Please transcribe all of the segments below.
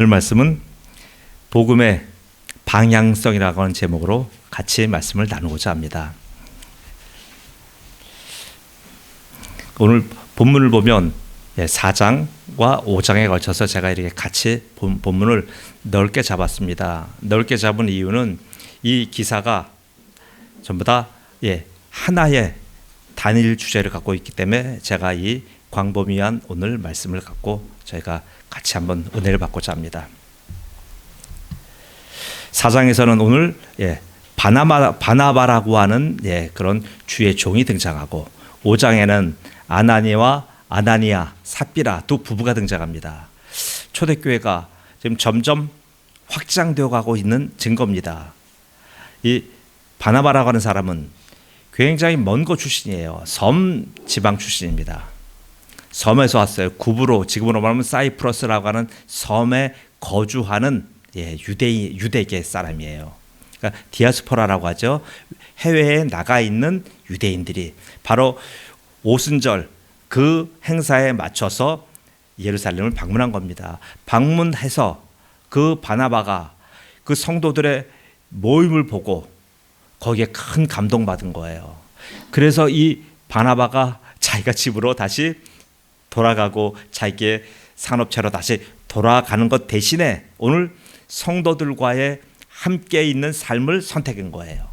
오늘 말씀은 복음의 방향성이라고 하는 제목으로 같이 말씀을 나누고자 합니다. 오늘 본문을 보면 4장과 5장에 걸쳐서 제가 이렇게 같이 본문을 넓게 잡았습니다. 넓게 잡은 이유는 이 기사가 전부 다 하나의 단일 주제를 갖고 있기 때문에 제가 이 광범위한 오늘 말씀을 갖고 저희가 같이 한번 은혜를 받고자 합니다. 4장에서는 오늘 바나바라고 하는 그런 주의 종이 등장하고 5장에는 아나니아, 삽비라 두 부부가 등장합니다. 초대교회가 지금 점점 확장되어 가고 있는 증거입니다. 이 바나바라고 하는 사람은 굉장히 먼 곳 출신이에요. 섬 지방 출신입니다. 섬에서 왔어요. 구브로, 지금으로 말하면 사이프러스라고 하는 섬에 거주하는 유대계 사람이에요. 그러니까 디아스포라라고 하죠. 해외에 나가 있는 유대인들이 바로 오순절 그 행사에 맞춰서 예루살렘을 방문한 겁니다. 방문해서 그 바나바가 그 성도들의 모임을 보고 거기에 큰 감동받은 거예요. 그래서 이 바나바가 자기가 집으로 다시 돌아가고 자기의 산업체로 다시 돌아가는 것 대신에 오늘 성도들과의 함께 있는 삶을 선택한 거예요.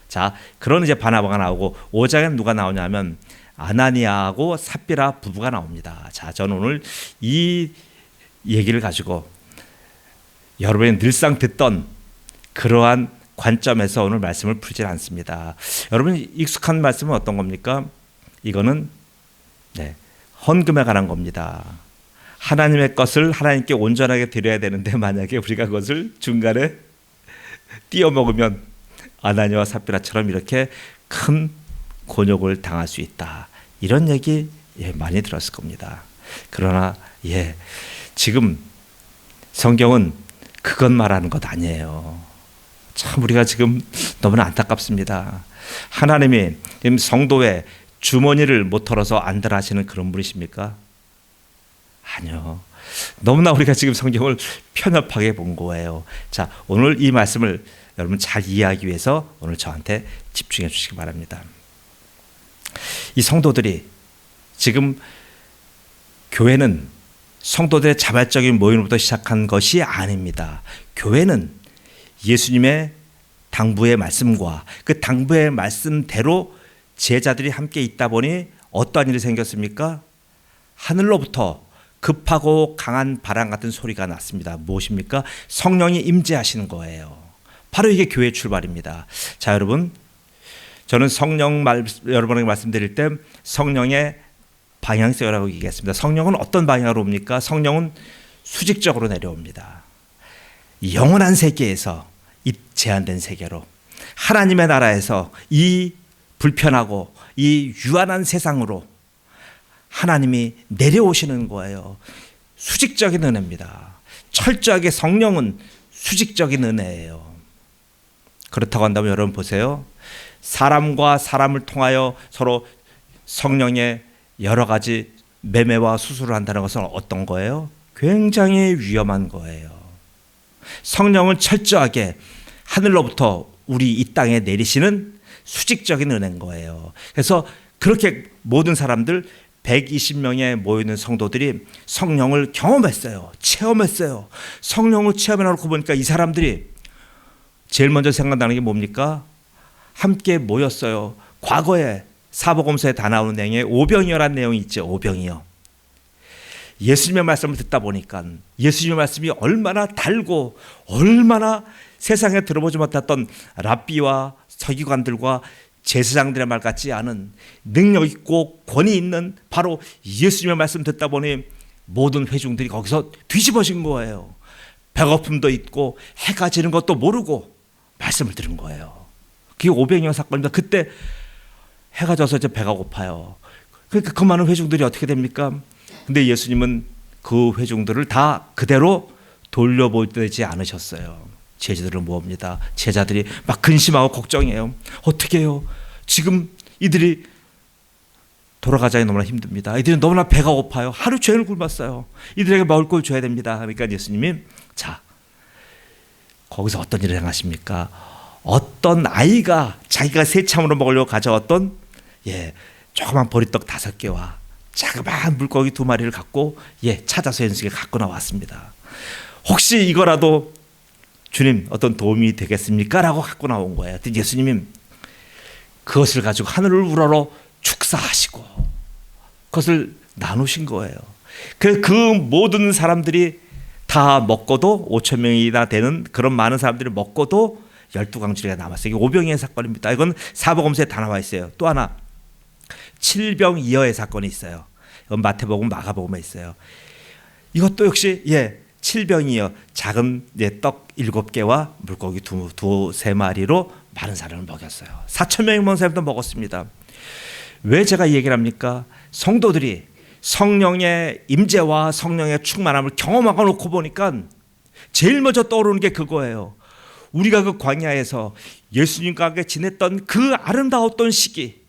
자, 그런 이제 바나바가 나오고 5장에는 누가 나오냐면 아나니아하고 삽비라 부부가 나옵니다. 자, 저는 오늘 이 얘기를 가지고 여러분이 늘상 듣던 그러한 관점에서 오늘 말씀을 풀지 않습니다. 여러분이 익숙한 말씀은 어떤 겁니까? 이거는 헌금에 관한 겁니다. 하나님의 것을 하나님께 온전하게 드려야 되는데 만약에 우리가 그것을 중간에 띄어 먹으면 아나니아와 삽비라처럼 이렇게 큰 곤욕을 당할 수 있다. 이런 얘기 많이 들었을 겁니다. 그러나 지금 성경은 그것 말하는 것 아니에요. 참 우리가 지금 너무나 안타깝습니다. 하나님이 성도의 주머니를 못 털어서 안달하시는 그런 분이십니까? 아니요. 너무나 우리가 지금 성경을 편협하게 본 거예요. 자, 오늘 이 말씀을 여러분 잘 이해하기 위해서 오늘 저한테 집중해 주시기 바랍니다. 이 성도들이 지금 교회는 성도들의 자발적인 모임으로부터 시작한 것이 아닙니다. 교회는 예수님의 당부의 말씀과 그 당부의 말씀대로 제자들이 함께 있다 보니 어떠한 일이 생겼습니까? 하늘로부터 급하고 강한 바람 같은 소리가 났습니다. 무엇입니까? 성령이 임재하시는 거예요. 바로 이게 교회의 출발입니다. 자, 여러분, 저는 여러분에게 말씀드릴 때 성령의 방향성이라고 얘기했습니다. 성령은 어떤 방향으로 옵니까? 성령은 수직적으로 내려옵니다. 영원한 세계에서 이 제한된 세계로 하나님의 나라에서 이 불편하고 이 유한한 세상으로 하나님이 내려오시는 거예요. 수직적인 은혜입니다. 철저하게 성령은 수직적인 은혜예요. 그렇다고 한다면 여러분 보세요. 사람과 사람을 통하여 서로 성령의 여러 가지 매매와 수술을 한다는 것은 어떤 거예요? 굉장히 위험한 거예요. 성령은 철저하게 하늘로부터 우리 이 땅에 내리시는 수직적인 은혜인 거예요. 그래서 그렇게 모든 사람들 120명에 모이는 성도들이 성령을 경험했어요. 체험했어요. 성령을 체험해놓고 보니까 이 사람들이 제일 먼저 생각나는 게 뭡니까? 함께 모였어요. 과거에 사복음서에 다 나오는 내용에 오병이어라는 내용이 있죠. 오병이어. 예수님의 말씀을 듣다 보니까 예수님의 말씀이 얼마나 달고 얼마나 세상에 들어보지 못했던 랍비와 서기관들과 제사장들의 말 같지 않은 능력 있고 권위 있는 바로 예수님의 말씀 듣다 보니 모든 회중들이 거기서 뒤집어진 거예요. 배고픔도 있고 해가 지는 것도 모르고 말씀을 들은 거예요. 그게 오병이어 사건입니다. 그때 해가 져서 이제 배가 고파요. 그러니까 그 많은 회중들이 어떻게 됩니까? 근데 예수님은 그 회중들을 다 그대로 돌려보내지 않으셨어요. 제자들을 모읍니다. 제자들이 막 근심하고 걱정해요. 어떻게 해요? 지금 이들이 돌아가자니 너무나 힘듭니다. 이들은 너무나 배가 고파요. 하루 종일 굶었어요. 이들에게 먹을 걸 줘야 됩니다. 그러니까 예수님이 자, 거기서 어떤 일을 행하십니까? 어떤 아이가 자기가 새참으로 먹으려고 가져왔던 조그만 보리떡 5개와 자그마한 물고기 2마리를 갖고 찾아서 현숙에 갖고 나왔습니다. 혹시 이거라도 주님 어떤 도움이 되겠습니까? 라고 갖고 나온 거예요. 예수님이 그것을 가지고 하늘을 우러러 축사하시고 그것을 나누신 거예요. 그 모든 사람들이 다 먹고도 5천 명이나 되는 그런 많은 사람들이 먹고도 12광주리가 남았어요. 이게 오병이어의 사건입니다. 이건 사복음서에 다 나와 있어요. 또 하나 7병이어의 사건이 있어요. 이건 마태복음, 마가복음에 있어요. 이것도 역시 7병이어 작은 떡 7개와 물고기 2-3마리로 많은 사람을 먹였어요. 4천 명이 먹은 사람도 먹었습니다. 왜 제가 이 얘기를 합니까? 성도들이 성령의 임재와 성령의 충만함을 경험하고 놓고 보니까 제일 먼저 떠오르는 게 그거예요. 우리가 그 광야에서 예수님과 함께 지냈던 그 아름다웠던 시기,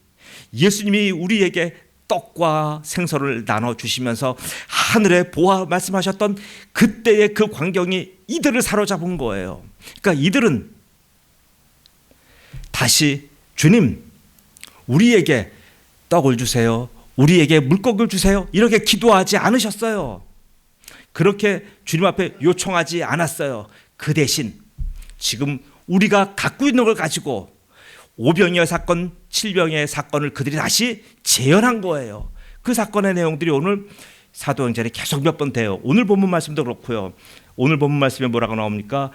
예수님이 우리에게 떡과 생선을 나눠주시면서 하늘에 보아 말씀하셨던 그때의 그 광경이 이들을 사로잡은 거예요. 그러니까 이들은 다시 주님 우리에게 떡을 주세요, 우리에게 물고기를 주세요 이렇게 기도하지 않으셨어요. 그렇게 주님 앞에 요청하지 않았어요. 그 대신 지금 우리가 갖고 있는 걸 가지고 5병이어 사건, 7병의 사건을 그들이 다시 재현한 거예요. 그 사건의 내용들이 오늘 사도행전에 계속 몇 번 돼요. 오늘 본문 말씀도 그렇고요. 오늘 본문 말씀에 뭐라고 나옵니까?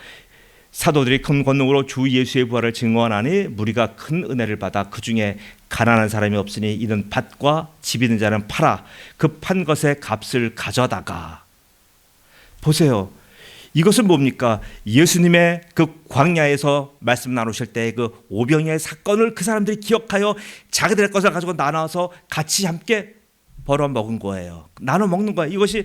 사도들이 큰 권능으로 주 예수의 부활을 증언하니 무리가 큰 은혜를 받아 그 중에 가난한 사람이 없으니 이는 밭과 집 있는 자는 팔아 그 판 것의 값을 가져다가. 보세요. 이것은 뭡니까? 예수님의 그 광야에서 말씀 나누실 때 그 오병이어의 사건을 그 사람들이 기억하여 자기들의 것을 가지고 나눠서 같이 함께 벌어 먹은 거예요. 나눠 먹는 거예요. 이것이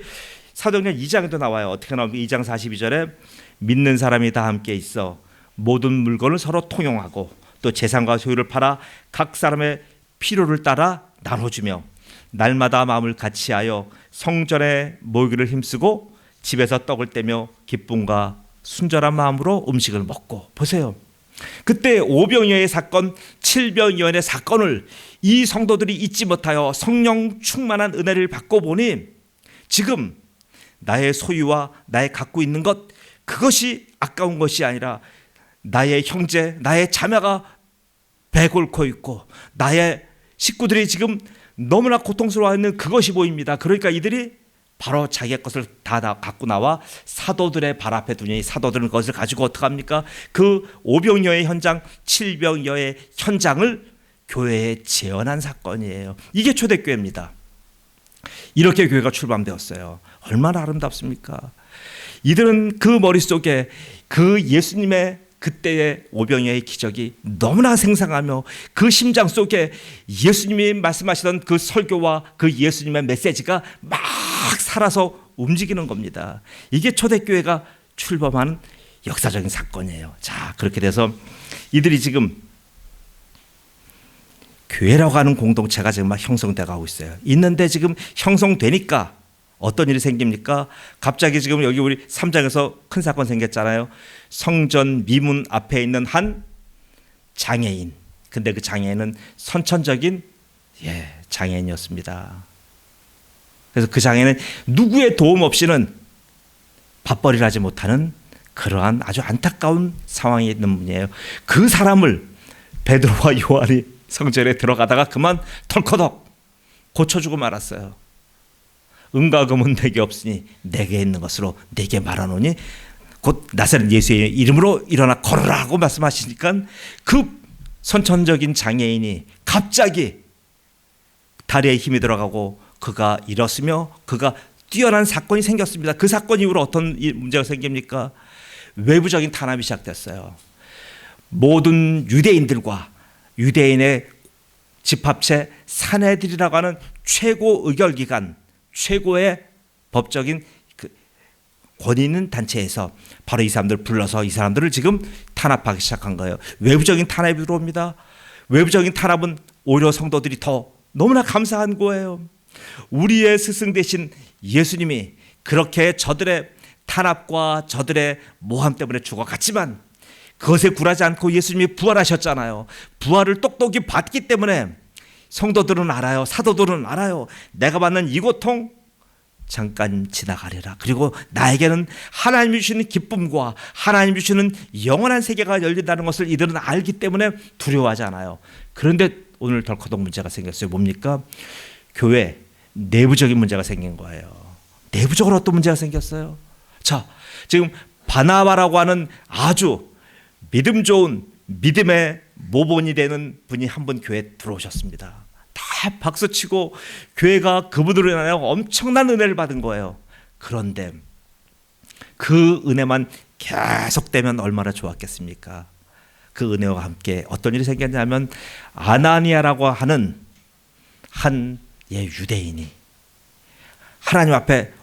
사도행전 2장에도 나와요. 어떻게 나옵니까? 2장 42절에 믿는 사람이 다 함께 있어 모든 물건을 서로 통용하고 또 재산과 소유를 팔아 각 사람의 필요를 따라 나눠주며 날마다 마음을 같이하여 성전에 모이기를 힘쓰고 집에서 떡을 떼며 기쁨과 순전한 마음으로 음식을 먹고. 보세요. 그때 오병이어의 사건, 7병이어의 사건을 이 성도들이 잊지 못하여 성령 충만한 은혜를 받고 보니 지금 나의 소유와 나의 갖고 있는 것, 그것이 아까운 것이 아니라 나의 형제, 나의 자매가 배골코 있고 나의 식구들이 지금 너무나 고통스러워하는 그것이 보입니다. 그러니까 이들이 바로 자기의 것을 다 갖고 나와 사도들의 발 앞에 두니 사도들은 그것을 가지고 어떡합니까? 그 오병이어의 현장, 7병이어의 현장을 교회에 재현한 사건이에요. 이게 초대교회입니다. 이렇게 교회가 출범되었어요. 얼마나 아름답습니까? 이들은 그 머릿속에 그 예수님의 그때의 오병이어의 기적이 너무나 생생하며 그 심장 속에 예수님이 말씀하시던 그 설교와 그 예수님의 메시지가 막 살아서 움직이는 겁니다. 이게 초대교회가 출범한 역사적인 사건이에요. 자, 그렇게 돼서 이들이 지금 교회라고 하는 공동체가 지금 막 형성돼 가고 있어요. 있는데 지금 형성되니까 어떤 일이 생깁니까? 갑자기 지금 여기 우리 3장에서 큰 사건 생겼잖아요. 성전 미문 앞에 있는 한 장애인. 근데 그 장애인은 선천적인 장애인이었습니다. 그래서 그 장애인은 누구의 도움 없이는 밥벌이를 하지 못하는 그러한 아주 안타까운 상황에 있는 분이에요. 그 사람을 베드로와 요한이 성전에 들어가다가 그만 털커덕 고쳐주고 말았어요. 은과 금은 내게 없으니 내게 있는 것으로 내게 말하노니 곧 나사렛 예수의 이름으로 일어나 걸으라 하고 말씀하시니까 그 선천적인 장애인이 갑자기 다리에 힘이 들어가고 그가 일었으며 그가 뛰어난 사건이 생겼습니다. 그 사건 이후로 어떤 문제가 생깁니까? 외부적인 탄압이 시작됐어요. 모든 유대인들과 유대인의 집합체 사내들이라고 하는 최고 의결기관, 최고의 법적인 권위 있는 단체에서 바로 이 사람들을 불러서 이 사람들을 지금 탄압하기 시작한 거예요. 외부적인 탄압이 들어옵니다. 외부적인 탄압은 오히려 성도들이 더 너무나 감사한 거예요. 우리의 스승 되신 예수님이 그렇게 저들의 탄압과 저들의 모함 때문에 죽어갔지만 그것에 굴하지 않고 예수님이 부활하셨잖아요. 부활을 똑똑히 봤기 때문에 성도들은 알아요. 사도들은 알아요. 내가 받는 이 고통 잠깐 지나가리라. 그리고 나에게는 하나님이 주시는 기쁨과 하나님이 주시는 영원한 세계가 열린다는 것을 이들은 알기 때문에 두려워하지 않아요. 그런데 오늘 덜커덕 문제가 생겼어요. 뭡니까? 교회 내부적인 문제가 생긴 거예요. 내부적으로 어떤 문제가 생겼어요? 자, 지금 바나바라고 하는 아주 믿음 좋은 믿음의 모본이 되는 분이 한 분 교회에 들어오셨습니다. 다 박수치고 교회가 그분으로 인하여 엄청난 은혜를 받은 거예요. 그런데 그 은혜만 계속되면 얼마나 좋았겠습니까? 그 은혜와 함께 어떤 일이 생겼냐면 아나니아라고 하는 한 유대인이 하나님 앞에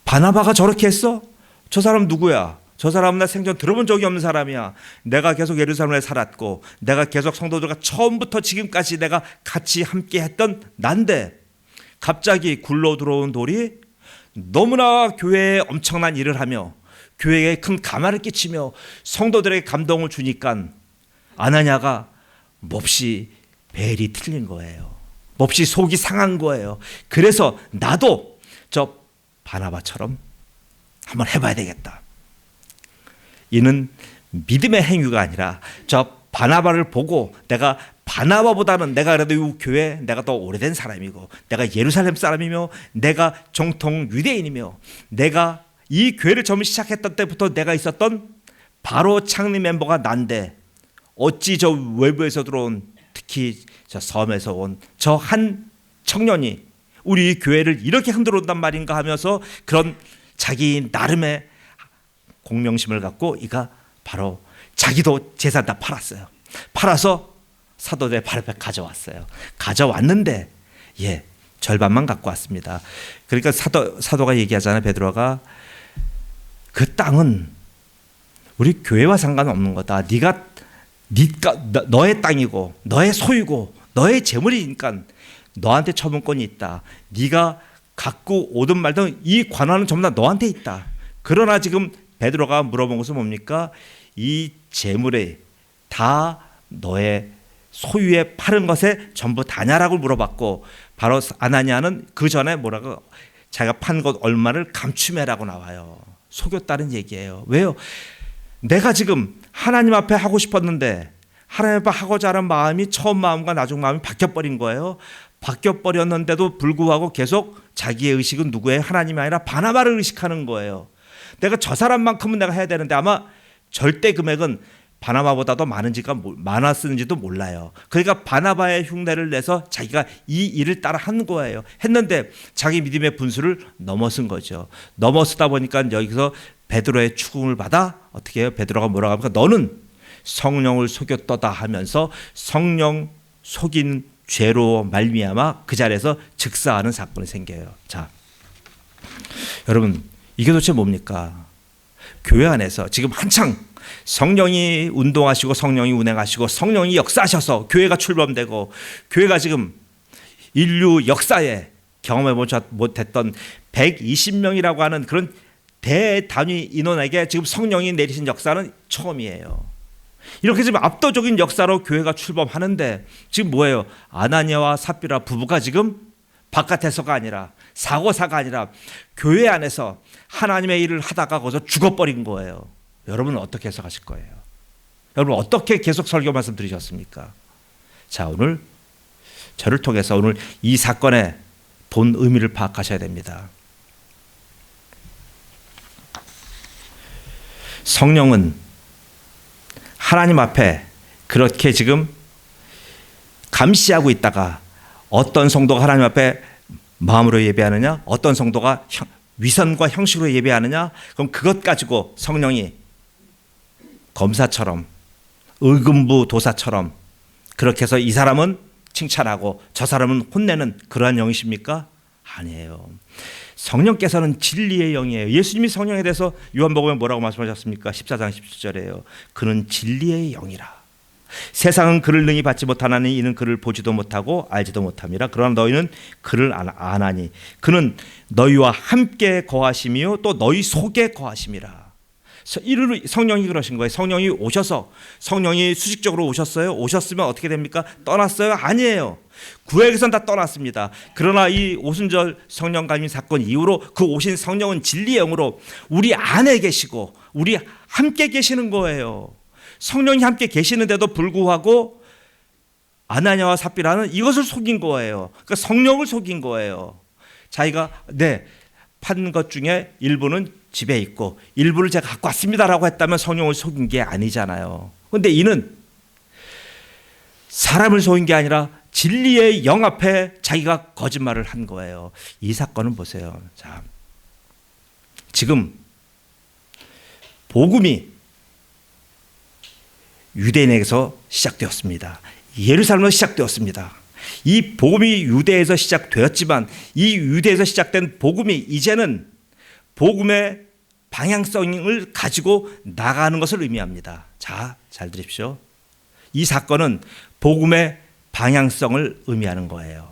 바나바가 저렇게 했어? 저 사람 누구야? 저 사람은 나 생전 들어본 적이 없는 사람이야. 내가 계속 예루살렘에 살았고 내가 계속 성도들과 처음부터 지금까지 내가 같이 함께 했던 난데 갑자기 굴러 들어온 돌이 너무나 교회에 엄청난 일을 하며 교회에 큰 가마를 끼치며 성도들에게 감동을 주니까 아나니아가 몹시 벨이 틀린 거예요. 몹시 속이 상한 거예요. 그래서 나도 저 바나바처럼 한번 해봐야 되겠다. 이는 믿음의 행위가 아니라 저 바나바를 보고 내가 바나바보다는 내가 그래도 이 교회 내가 더 오래된 사람이고 내가 예루살렘 사람이며 내가 정통 유대인이며 내가 이 교회를 처음 시작했던 때부터 내가 있었던 바로 창립 멤버가 난데 어찌 저 외부에서 들어온 특히 저 섬에서 온 저 한 청년이 우리 교회를 이렇게 흔들어 온단 말인가 하면서 그런 자기 나름의 공명심을 갖고 이가 바로 자기도 재산 다 팔았어요. 팔아서 사도들의 발 앞에 가져왔어요. 가져왔는데 절반만 갖고 왔습니다. 그러니까 사도가 얘기하잖아요. 베드로가 그 땅은 우리 교회와 상관없는 거다. 네가 너의 땅이고 너의 소유고 너의 재물이니까 너한테 처분권이 있다. 네가 갖고 오든 말든 이 관할은 전부 다 너한테 있다. 그러나 지금 베드로가 물어본 것은 뭡니까? 이 재물에 다 너의 소유에 파는 것에 전부 다냐라고 물어봤고 바로 아나니아는 그 전에 뭐라고 자기가 판 것 얼마를 감추매라고 나와요. 속였다는 얘기예요. 왜요? 내가 지금 하나님 앞에 하고 싶었는데 하나님 앞에 하고자 하는 마음이 처음 마음과 나중 마음이 바뀌어버린 거예요. 바뀌어버렸는데도 불구하고 계속 자기의 의식은 누구예요? 하나님이 아니라 바나바를 의식하는 거예요. 내가 저 사람만큼은 내가 해야 되는데 아마 절대 금액은 바나바보다도 많았는지도 몰라요. 그러니까 바나바의 흉내를 내서 자기가 이 일을 따라 한 거예요. 했는데 자기 믿음의 분수를 넘어선 거죠. 넘어서다 보니까 여기서 베드로의 추궁을 받아 어떻게 해요? 베드로가 뭐라고 합니까? 너는 성령을 속였도다 하면서 성령 속인 죄로 말미암아 그 자리에서 즉사하는 사건이 생겨요. 자, 여러분 이게 도대체 뭡니까? 교회 안에서 지금 한창 성령이 운동하시고 성령이 운행하시고 성령이 역사하셔서 교회가 출범되고 교회가 지금 인류 역사에 경험해 보지 못했던 120명이라고 하는 그런 대단위 인원에게 지금 성령이 내리신 역사는 처음이에요. 이렇게 지금 압도적인 역사로 교회가 출범하는데 지금 뭐예요? 아나니아와 삽비라 부부가 지금 바깥에서가 아니라 사고사가 아니라 교회 안에서 하나님의 일을 하다가 거기서 죽어버린 거예요. 여러분은 어떻게 해석하실 거예요? 여러분 어떻게 계속 설교 말씀 들으셨습니까? 자, 오늘 저를 통해서 오늘 이 사건의 본 의미를 파악하셔야 됩니다. 성령은 하나님 앞에 그렇게 지금 감시하고 있다가 어떤 성도가 하나님 앞에 마음으로 예배하느냐, 어떤 성도가 위선과 형식으로 예배하느냐, 그럼 그것 가지고 성령이 검사처럼 의금부 도사처럼 그렇게 해서 이 사람은 칭찬하고 저 사람은 혼내는 그러한 영이십니까? 아니에요. 성령께서는 진리의 영이에요. 예수님이 성령에 대해서 요한복음에 뭐라고 말씀하셨습니까? 14장 17절에요. 그는 진리의 영이라. 세상은 그를 능히 받지 못하나니 이는 그를 보지도 못하고 알지도 못함이라. 그러나 너희는 그를 아나니 그는 너희와 함께 거하심이요 또 너희 속에 거하심이라. 성령이 그러신 거예요. 성령이 오셔서, 성령이 수직적으로 오셨어요? 오셨으면 어떻게 됩니까? 떠났어요? 아니에요. 구약에선 다 떠났습니다. 그러나 이 오순절 성령 감임 사건 이후로 그 오신 성령은 진리의 영으로 우리 안에 계시고 우리 함께 계시는 거예요. 성령이 함께 계시는데도 불구하고 아나니아와 삽비라는 이것을 속인 거예요. 그러니까 성령을 속인 거예요. 자기가 판 것 중에 일부는 집에 있고 일부를 제가 갖고 왔습니다라고 했다면 성령을 속인 게 아니잖아요. 그런데 이는 사람을 속인 게 아니라 진리의 영 앞에 자기가 거짓말을 한 거예요. 이 사건은 보세요. 자, 지금 복음이 유대인에게서 시작되었습니다. 예루살렘에서 시작되었습니다. 이 복음이 유대에서 시작되었지만 이 유대에서 시작된 복음이 이제는 복음의 방향성을 가지고 나가는 것을 의미합니다. 자, 잘 들으십시오. 이 사건은 복음의 방향성을 의미하는 거예요.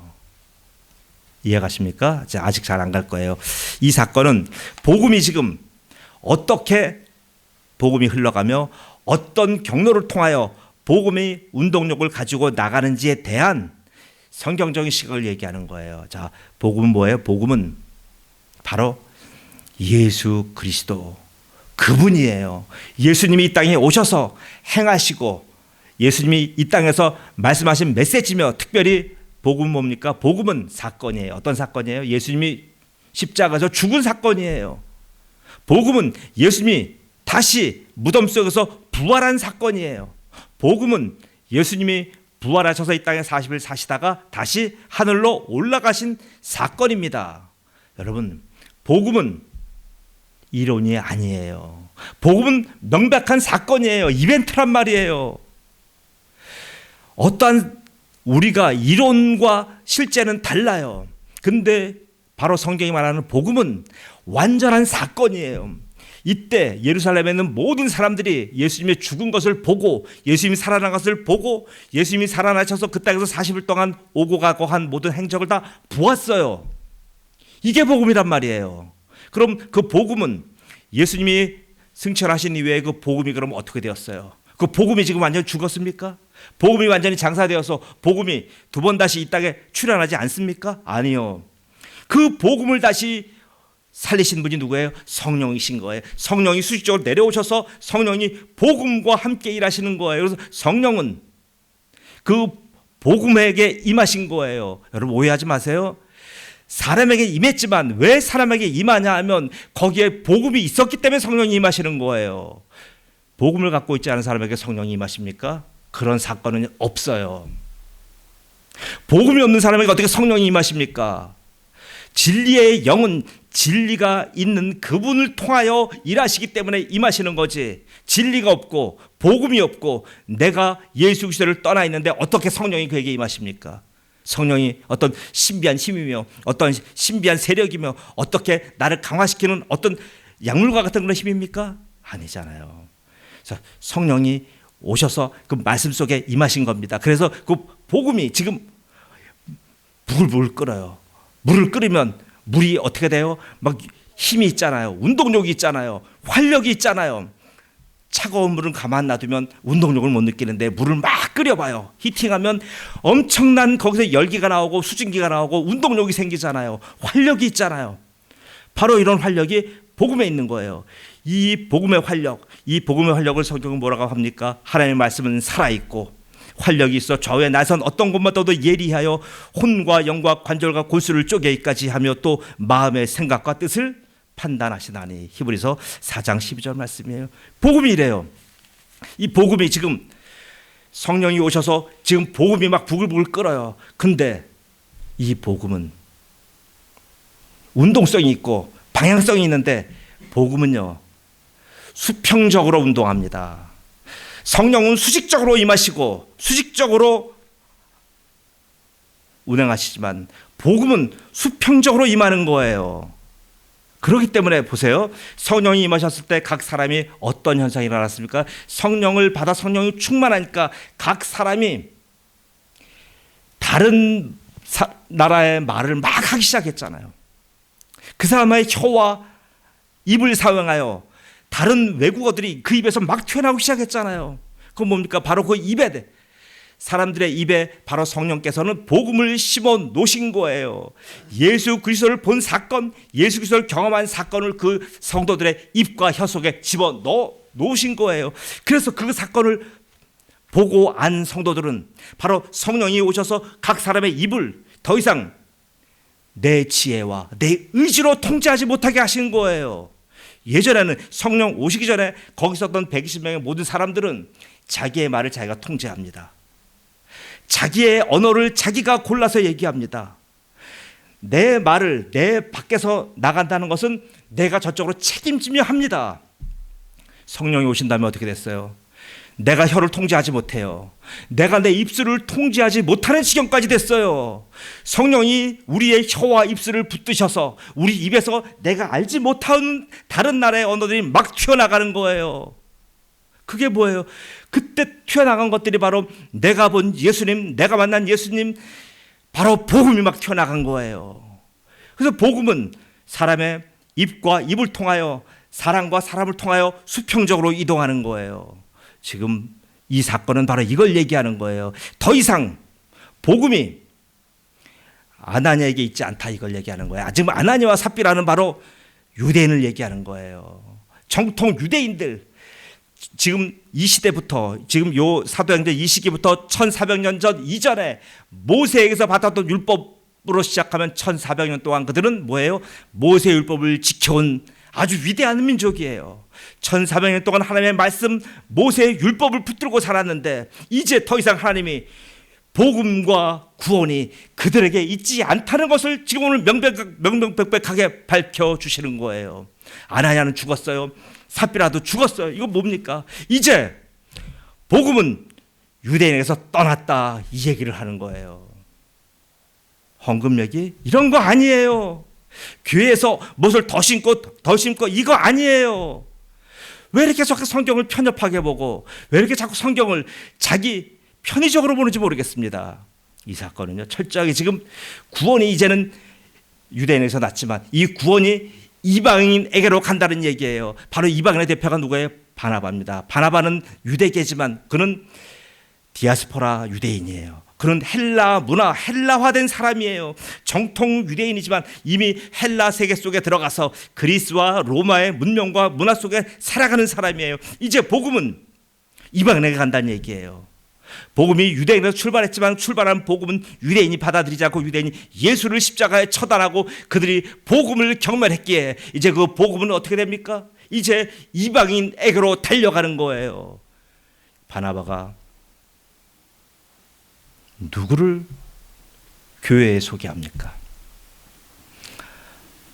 이해가십니까? 아직 잘 안 갈 거예요. 이 사건은 복음이 지금 어떻게 복음이 흘러가며 어떤 경로를 통하여 복음의 운동력을 가지고 나가는지에 대한 성경적인 시각을 얘기하는 거예요. 자, 복음은 뭐예요? 복음은 바로 예수 그리스도 그분이에요. 예수님이 이 땅에 오셔서 행하시고 예수님이 이 땅에서 말씀하신 메시지며 특별히 복음은 뭡니까? 복음은 사건이에요. 어떤 사건이에요? 예수님이 십자가에서 죽은 사건이에요. 복음은 예수님이 다시 무덤 속에서 부활한 사건이에요. 복음은 예수님이 부활하셔서 이 땅에 40일 사시다가 다시 하늘로 올라가신 사건입니다. 여러분, 복음은 이론이 아니에요. 복음은 명백한 사건이에요. 이벤트란 말이에요. 어떠한 우리가 이론과 실제는 달라요. 근데 바로 성경이 말하는 복음은 완전한 사건이에요. 이때 예루살렘에 있는 모든 사람들이 예수님의 죽은 것을 보고 예수님이 살아난 것을 보고 예수님이 살아나셔서 그 땅에서 40일 동안 오고 가고 한 모든 행적을 다 보았어요. 이게 복음이란 말이에요. 그럼 그 복음은 예수님이 승천하신 이후에 그 복음이 그럼 어떻게 되었어요? 그 복음이 지금 완전히 죽었습니까? 복음이 완전히 장사되어서 복음이 두 번 다시 이 땅에 출현하지 않습니까? 아니요. 그 복음을 다시 살리신 분이 누구예요? 성령이신 거예요. 성령이 수직적으로 내려오셔서 성령이 복음과 함께 일하시는 거예요. 그래서 성령은 그 복음에게 임하신 거예요. 여러분 오해하지 마세요. 사람에게 임했지만 왜 사람에게 임하냐 하면 거기에 복음이 있었기 때문에 성령이 임하시는 거예요. 복음을 갖고 있지 않은 사람에게 성령이 임하십니까? 그런 사건은 없어요. 복음이 없는 사람에게 어떻게 성령이 임하십니까? 진리의 영은 진리가 있는 그분을 통하여 일하시기 때문에 임하시는 거지. 진리가 없고 복음이 없고 내가 예수 그리스도를 떠나 있는데 어떻게 성령이 그에게 임하십니까? 성령이 어떤 신비한 힘이며 어떤 신비한 세력이며 어떻게 나를 강화시키는 어떤 약물과 같은 그런 힘입니까? 아니잖아요. 그래서 성령이 오셔서 그 말씀 속에 임하신 겁니다. 그래서 그 복음이 지금 부글부글 끓어요. 물을 끓이면 물이 어떻게 돼요? 막 힘이 있잖아요. 운동력이 있잖아요. 활력이 있잖아요. 차가운 물은 가만 놔두면 운동력을 못 느끼는데 물을 막 끓여봐요. 히팅하면 엄청난 거기서 열기가 나오고 수증기가 나오고 운동력이 생기잖아요. 활력이 있잖아요. 바로 이런 활력이 복음에 있는 거예요. 이 복음의 활력, 이 복음의 활력을 성경은 뭐라고 합니까? 하나님의 말씀은 살아있고 활력이 있어 좌우에 나선 어떤 곳마다도 예리하여 혼과 영과 관절과 골수를 쪼개기까지 하며 또 마음의 생각과 뜻을 판단하시나니. 히브리서 4장 12절 말씀이에요. 복음이 이래요. 이 복음이 지금 성령이 오셔서 지금 복음이 막 부글부글 끓어요. 근데 이 복음은 운동성이 있고 방향성이 있는데 복음은요 수평적으로 운동합니다. 성령은 수직적으로 임하시고 수직적으로 운행하시지만 복음은 수평적으로 임하는 거예요. 그렇기 때문에 보세요. 성령이 임하셨을 때 각 사람이 어떤 현상이 일어났습니까? 성령을 받아 성령이 충만하니까 각 사람이 다른 나라의 말을 막 하기 시작했잖아요. 그 사람의 혀와 입을 사용하여 다른 외국어들이 그 입에서 막 튀어나오기 시작했잖아요. 그건 뭡니까? 바로 그 입에, 사람들의 입에 바로 성령께서는 복음을 심어 놓으신 거예요. 예수 그리스도를 본 사건, 예수 그리스도를 경험한 사건을 그 성도들의 입과 혀 속에 집어 놓으신 거예요. 그래서 그 사건을 보고 안 성도들은 바로 성령이 오셔서 각 사람의 입을 더 이상 내 지혜와 내 의지로 통제하지 못하게 하신 거예요. 예전에는 성령 오시기 전에 거기 있었던 120명의 모든 사람들은 자기의 말을 자기가 통제합니다. 자기의 언어를 자기가 골라서 얘기합니다. 내 말을 내 밖에서 나간다는 것은 내가 저쪽으로 책임지며 합니다. 성령이 오신 다음에 어떻게 됐어요? 내가 혀를 통제하지 못해요. 내가 내 입술을 통제하지 못하는 지경까지 됐어요. 성령이 우리의 혀와 입술을 붙드셔서 우리 입에서 내가 알지 못하는 다른 나라의 언어들이 막 튀어나가는 거예요. 그게 뭐예요? 그때 튀어나간 것들이 바로 내가 본 예수님, 내가 만난 예수님, 바로 복음이 막 튀어나간 거예요. 그래서 복음은 사람의 입과 입을 통하여 사람과 사람을 통하여 수평적으로 이동하는 거예요. 지금 이 사건은 바로 이걸 얘기하는 거예요. 더 이상 복음이 아나니아에게 있지 않다, 이걸 얘기하는 거예요. 지금 아나니아와 삽비라는 바로 유대인을 얘기하는 거예요. 정통 유대인들. 지금 이 시대부터, 지금 요 사도행전 이 시기부터 1400년 전 이전에 모세에게서 받았던 율법으로 시작하면 1400년 동안 그들은 뭐예요? 모세 율법을 지켜온 아주 위대한 민족이에요. 1400년 동안 하나님의 말씀, 모세의 율법을 붙들고 살았는데 이제 더 이상 하나님이 복음과 구원이 그들에게 있지 않다는 것을 지금 오늘 명명백백하게 밝혀주시는 거예요. 아나니아는 죽었어요. 삽비라도 죽었어요. 이거 뭡니까? 이제 복음은 유대인에게서 떠났다, 이 얘기를 하는 거예요. 헌금 얘기? 이런 거 아니에요. 교회에서 무엇을 더 심고 이거 아니에요. 왜 이렇게 자꾸 성경을 편협하게 보고 왜 이렇게 자꾸 성경을 자기 편의적으로 보는지 모르겠습니다. 이 사건은요, 철저하게 지금 구원이 이제는 유대인에서 났지만 이 구원이 이방인에게로 간다는 얘기예요. 바로 이방인의 대표가 누구예요? 바나바입니다. 바나바는 유대계지만 그는 디아스포라 유대인이에요. 그는 헬라 문화, 헬라화된 사람이에요. 정통 유대인이지만 이미 헬라 세계 속에 들어가서 그리스와 로마의 문명과 문화 속에 살아가는 사람이에요. 이제 복음은 이방인에게 간다는 얘기예요. 복음이 유대인에서 출발했지만 출발한 복음은 유대인이 받아들이지 않고 유대인이 예수를 십자가에 처단하고 그들이 복음을 경멸했기에 이제 그 복음은 어떻게 됩니까? 이제 이방인에게로 달려가는 거예요. 바나바가 누구를 교회에 소개합니까?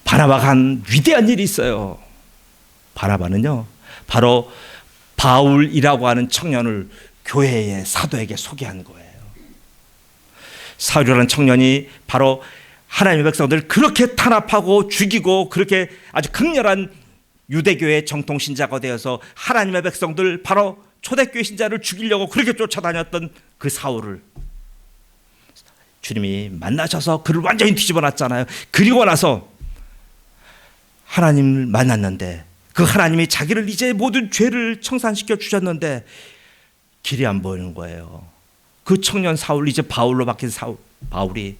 바나바가 한 위대한 일이 있어요. 바나바는요, 바로 바울이라고 하는 청년을 교회의 사도에게 소개한 거예요. 사울이라는 청년이 바로 하나님의 백성들을 그렇게 탄압하고 죽이고 그렇게 아주 극렬한 유대교의 정통신자가 되어서 하나님의 백성들, 바로 초대교회 신자를 죽이려고 그렇게 쫓아다녔던 그 사울을 주님이 만나셔서 그를 완전히 뒤집어 놨잖아요. 그리고 나서 하나님을 만났는데 그 하나님이 자기를 이제 모든 죄를 청산시켜 주셨는데 길이 안 보이는 거예요. 그 청년 사울, 이제 바울로 바뀐 바울이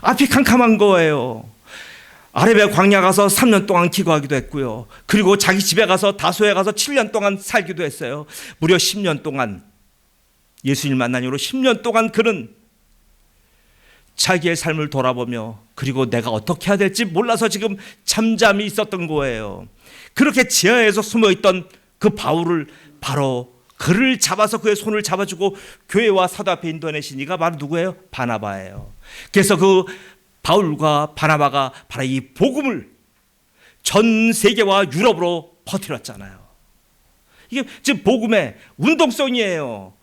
앞이 캄캄한 거예요. 아레비아 광야 가서 3년 동안 기거하기도 했고요. 그리고 자기 집에 가서 다소에 가서 7년 동안 살기도 했어요. 무려 10년 동안, 예수님 만난 이후로 10년 동안 그는 자기의 삶을 돌아보며 그리고 내가 어떻게 해야 될지 몰라서 지금 잠잠히 있었던 거예요. 그렇게 지하에서 숨어있던 그 바울을 바로 그를 잡아서 그의 손을 잡아주고 교회와 사도 앞에 인도해내신 이가 바로 누구예요? 바나바예요. 그래서 그 바울과 바나바가 바로 이 복음을 전 세계와 유럽으로 퍼뜨렸잖아요. 이게 지금 복음의 운동성이에요.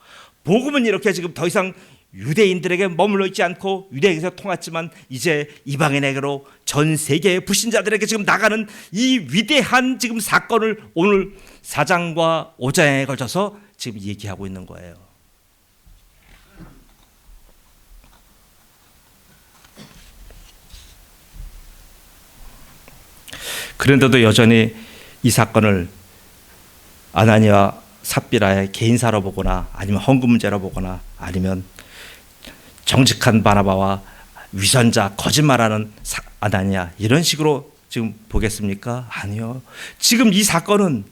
복음은 이렇게 지금 더 이상 유대인들에게 머물러 있지 않고 유대인에서 통했지만 이제 이방인에게로 전 세계의 불신자들에게 지금 나가는 이 위대한 지금 사건을 오늘 4장과 5장에 걸쳐서 지금 얘기하고 있는 거예요. 그런데도 여전히 이 사건을 아나니와 삽비라의 개인사로 보거나 아니면 헌금 문제로 보거나 아니면 정직한 바나바와 위선자 거짓말하는 아나니아 이런 식으로 지금 보겠습니까? 아니요. 지금 이 사건은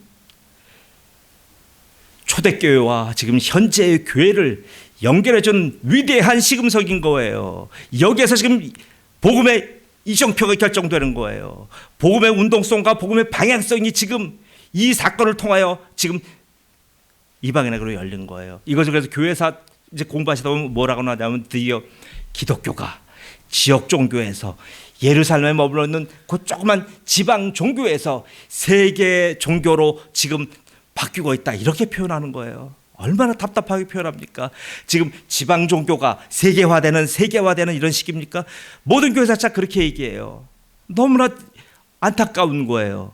초대교회와 지금 현재의 교회를 연결해준 위대한 시금석인 거예요. 여기에서 지금 복음의 이정표가 결정되는 거예요. 복음의 운동성과 복음의 방향성이 지금 이 사건을 통하여 지금 이방인에게로 열린 거예요. 이것을 그래서 교회사 이제 공부하시다 보면 뭐라고 하냐면 드디어 기독교가 지역 종교에서 예루살렘에 머물러 있는 그 조그만 지방 종교에서 세계 종교로 지금 바뀌고 있다 이렇게 표현하는 거예요. 얼마나 답답하게 표현합니까? 지금 지방 종교가 세계화되는 이런 식입니까? 모든 교회 자체가 그렇게 얘기해요. 너무나 안타까운 거예요.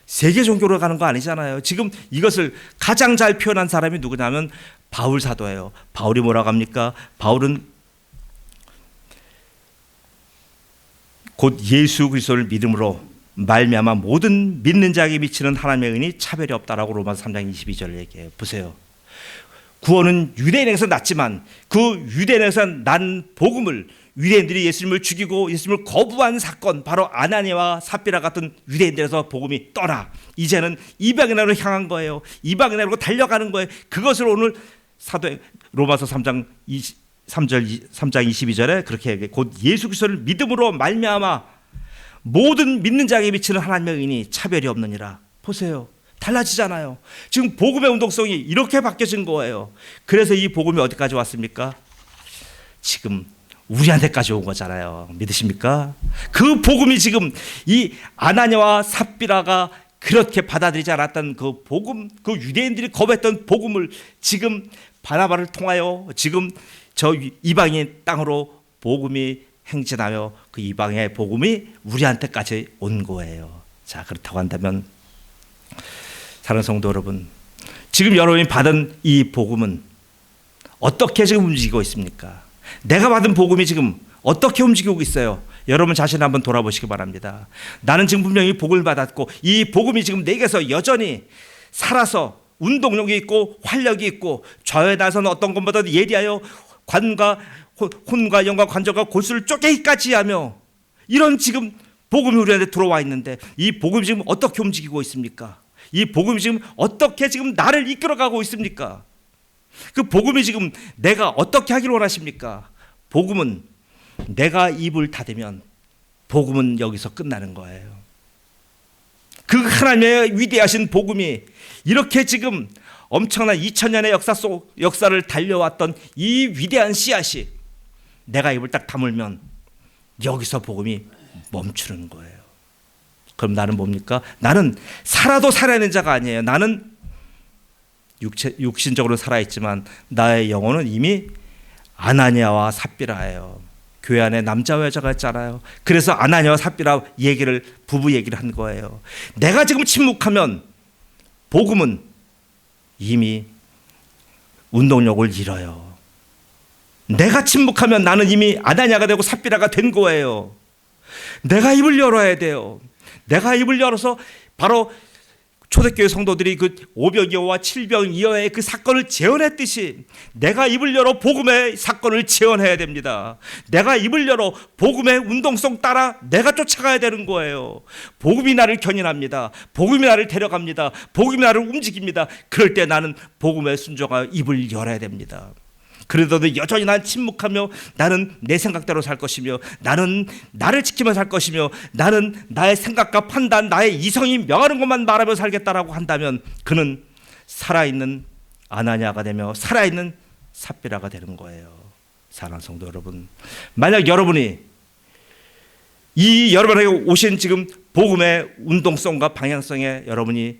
세계 종교로 가는 거 아니잖아요. 지금 이것을 가장 잘 표현한 사람이 누구냐면 바울 사도예요. 바울이 뭐라고 합니까? 바울은 곧 예수 그리스도를 믿음으로 말미암아 모든 믿는 자에게 미치는 하나님의 은이 차별이 없다라고 로마서 3장 22절 얘기해요. 보세요. 구원은 유대인에게서 났지만 그 유대인에게서 난 복음을 유대인들이 예수님을 죽이고 예수님을 거부한 사건, 바로 아나니아와 삽비라 같은 유대인들에서 복음이 떠나 이제는 이방인으로 향한 거예요. 이방인으로 달려가는 거예요. 그것을 오늘 사도 로마서 3장 22절에 그렇게 얘기해요. 곧 예수 그리스도를 믿음으로 말미암아 모든 믿는 자에게 미치는 하나님의 의인이 차별이 없느니라. 보세요. 달라지잖아요. 지금 복음의 운동성이 이렇게 바뀌어진 거예요. 그래서 이 복음이 어디까지 왔습니까? 지금 우리한테까지 온 거잖아요. 믿으십니까? 그 복음이 지금 이 아나니아와 삽비라가 그렇게 받아들이지 않았던 그 복음, 그 유대인들이 거부했던 복음을 지금 바나바를 통하여 지금 저 이방인 땅으로 복음이 행진하며 그 이방의 복음이 우리한테까지 온 거예요. 자, 그렇다고 한다면 사랑하는 성도 여러분, 지금 여러분이 받은 이 복음은 어떻게 지금 움직이고 있습니까? 내가 받은 복음이 지금 어떻게 움직이고 있어요? 여러분 자신을 한번 돌아보시기 바랍니다. 나는 지금 분명히 복음을 받았고 이 복음이 지금 내게서 여전히 살아서 운동력이 있고 활력이 있고 좌우에 나서는 어떤 것보다도 예리하여 혼과 영과 관절과 골수를 쪼개기까지 하며 이런 지금 복음이 우리한테 들어와 있는데 이 복음이 지금 어떻게 움직이고 있습니까? 이 복음이 지금 어떻게 지금 나를 이끌어가고 있습니까? 그 복음이 지금 내가 어떻게 하기를 원하십니까? 복음은 내가 입을 닫으면 복음은 여기서 끝나는 거예요. 그 하나님의 위대하신 복음이 이렇게 지금 엄청난 2000년의 역사를 달려왔던 이 위대한 씨앗이 내가 입을 딱 다물면 여기서 복음이 멈추는 거예요. 그럼 나는 뭡니까? 나는 살아도 살아있는 자가 아니에요. 나는 육신적으로 살아있지만 나의 영혼은 이미 아나니아와 삽비라예요. 교회 안에 남자와 여자가 있잖아요. 그래서 아나니아와 삽비라 부부 얘기를 한 거예요. 내가 지금 침묵하면 복음은 이미 운동력을 잃어요. 내가 침묵하면 나는 이미 아나니아가 되고 삽비라가 된 거예요. 내가 입을 열어야 돼요. 내가 입을 열어서 바로 초대교회 성도들이 그 500여와 700여의 그 사건을 재현했듯이 내가 입을 열어 복음의 사건을 재현해야 됩니다. 내가 입을 열어 복음의 운동성 따라 내가 쫓아가야 되는 거예요. 복음이 나를 견인합니다. 복음이 나를 데려갑니다. 복음이 나를 움직입니다. 그럴 때 나는 복음에 순종하여 입을 열어야 됩니다. 그래도 여전히 난 침묵하며 나는 내 생각대로 살 것이며 나는 나를 지키며 살 것이며 나는 나의 생각과 판단, 나의 이성이 명하는 것만 말하며 살겠다라고 한다면 그는 살아있는 아나니아가 되며 살아있는 삽비라가 되는 거예요. 사랑하는 성도 여러분, 만약 여러분이 이 여러분에게 오신 지금 복음의 운동성과 방향성에 여러분이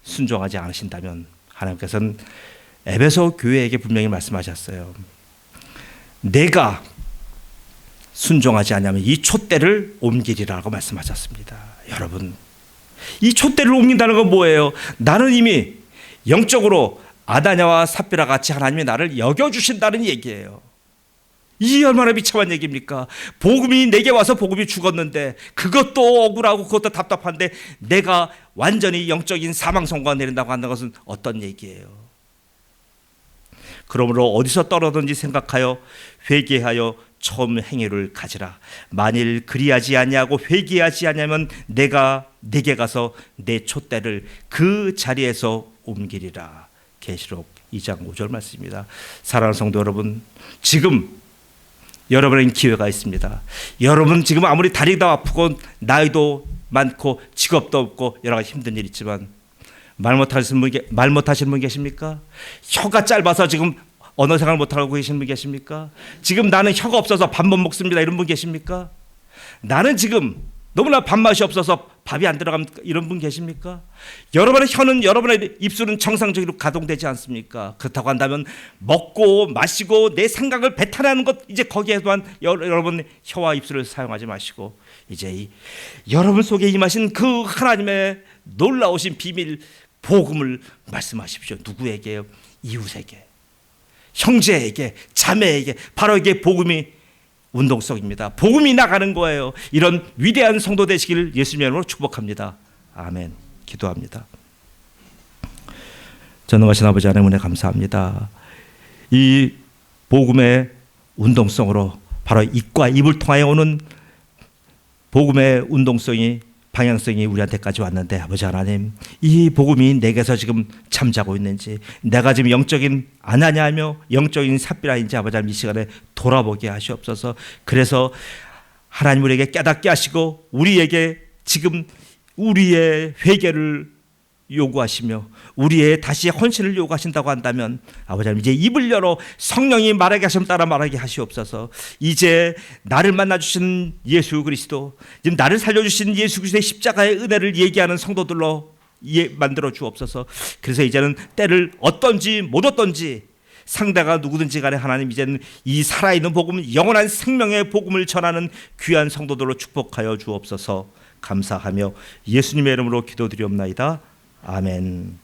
순종하지 않으신다면 하나님께서는 에베소 교회에게 분명히 말씀하셨어요. 내가 순종하지 않으면 이 촛대를 옮기리라고 말씀하셨습니다. 여러분, 이 촛대를 옮긴다는 건 뭐예요? 나는 이미 영적으로 아다냐와 삽비라 같이 하나님이 나를 여겨주신다는 얘기예요. 이 얼마나 비참한 얘기입니까? 복음이 내게 와서 복음이 죽었는데, 그것도 억울하고 그것도 답답한데 내가 완전히 영적인 사망선고가 내린다고 하는 것은 어떤 얘기예요? 그러므로 어디서 떨어든지 생각하여 회개하여 처음 행위를 가지라. 만일 그리하지 아니하고 회개하지 아니하면 내가 네게 가서 내 촛대를 그 자리에서 옮기리라. 계시록 2장 5절 말씀입니다. 사랑하는 성도 여러분, 지금 여러분에게 기회가 있습니다. 여러분 지금 아무리 다리도 아프고 나이도 많고 직업도 없고 여러 가지 힘든 일 있지만 말 못하시는 분 계십니까? 혀가 짧아서 지금 언어 생활 못하고 계시는 분 계십니까? 지금 나는 혀가 없어서 밥 못 먹습니다, 이런 분 계십니까? 나는 지금 너무나 밥맛이 없어서 밥이 안 들어갑니까? 이런 분 계십니까? 여러분의 혀는, 여러분의 입술은 정상적으로 가동되지 않습니까? 그렇다고 한다면 먹고 마시고 내 생각을 배탈하는 것, 이제 거기에만 여러분 혀와 입술을 사용하지 마시고 이제 여러분 속에 임하신 그 하나님의 놀라우신 비밀 복음을 말씀하십시오. 누구에게요? 이웃에게, 형제에게, 자매에게. 바로 이게 복음이 운동성입니다. 복음이 나가는 거예요. 이런 위대한 성도 되시기를 예수님의 이름으로 축복합니다. 아멘. 기도합니다. 전능하신 아버지 하나님 은혜 감사합니다. 이 복음의 운동성으로 바로 입과 입을 통하여 오는 복음의 운동성이, 방향성이 우리한테까지 왔는데, 아버지 하나님, 이 복음이 내게서 지금 잠자고 있는지, 내가 지금 영적인 아나냐하며 영적인 삽비라인지 아버지 하나님 이 시간에 돌아보게 하시옵소서. 그래서 하나님 우리에게 깨닫게 하시고 우리에게 지금 우리의 회개를 요구하시며 우리의 다시 헌신을 요구하신다고 한다면 아버지 하나님 이제 입을 열어 성령이 말하게 하시면 따라 말하게 하시옵소서. 이제 나를 만나주신 예수 그리스도, 지금 나를 살려주신 예수 그리스도의 십자가의 은혜를 얘기하는 성도들로 만들어 주옵소서. 그래서 이제는 때를 얻던지 못 얻던지 상대가 누구든지 간에 하나님 이제는 이 살아있는 복음, 영원한 생명의 복음을 전하는 귀한 성도들로 축복하여 주옵소서. 감사하며 예수님의 이름으로 기도드리옵나이다. 아멘.